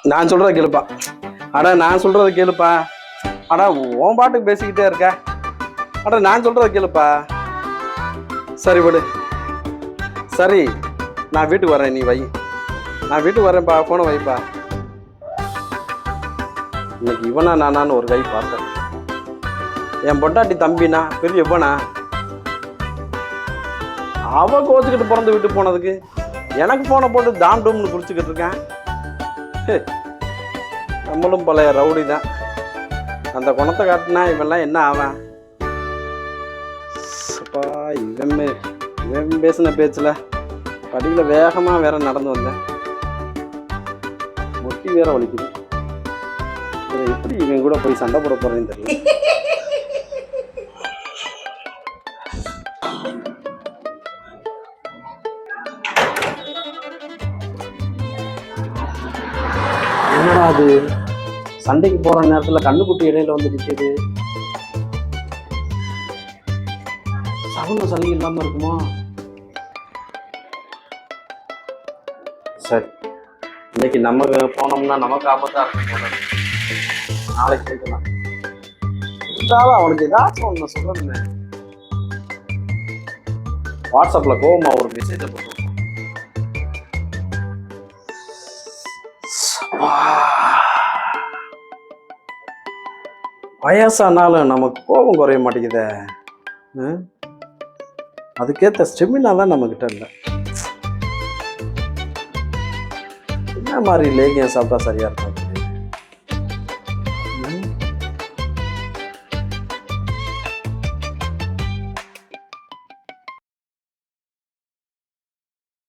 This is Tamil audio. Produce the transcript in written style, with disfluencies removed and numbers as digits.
நான் சொல்றத கேளுப்பா. அட நான் சொல்றத கேளுப்பா. அட உன் பாட்டுக்கு பேசிக்கிட்டே இருக்க. அட நான் சொல்றத கேளுப்பா. சரி விடு. சரி நான் வீட்டுக்கு வரேன், நீ வை. நான் வீட்டுக்கு வரேன்ப்பா, போனை வைப்பா. இன்னைக்கு இவனா நானான்னு ஒரு கை பார்த்தேன். என் பொண்டாட்டி தம்பினா பெரிய இவனா? அவ கோச்சுக்கிட்டு பிறந்து விட்டு போனதுக்கு எனக்கு போனை போட்டு தாம் டூம்னு குடிச்சுக்கிட்டு இருக்கேன். நம்மளும் பழைய ரவுடி தான். அந்த குணத்தை காட்டினா இவெல்லாம் என்ன ஆவான்? இவன் பேசின பேச்சில் படியில் வேகமாக வேற நடந்து வந்தேன். முட்டி வேற வலிக்குது. எப்படி இவன் கூட போய் சண்டை போட போறேன்னு தெரியல. என்னடா அது, சண்டைக்கு போற நேரத்துல கண்ணுக்குட்டி இடையில வந்து நிற்கிது. சகுன சளி இல்லாம இருக்குமா? சரி, இன்னைக்கு நம்ம போனோம்னா நமக்கு ஆபத்தா இருக்கும். நாளைக்கு போய்க்கலாம். இருந்தாலும் அவனுக்கு ஏதாச்சும் ஒன்று சொல்லணுமே. வாட்ஸ்அப்ல கோவமா ஒரு மெசேஜை போட்டு வயசானாலும் நமக்கு கோபம் குறைய மாட்டேங்குதே. அதுக்கேற்ற ஸ்டெமினா தான் நம்மக்கிட்ட இல்லை. என்ன மாதிரி லேகியம் சாப்பிட்டா சரியா இருக்கும்?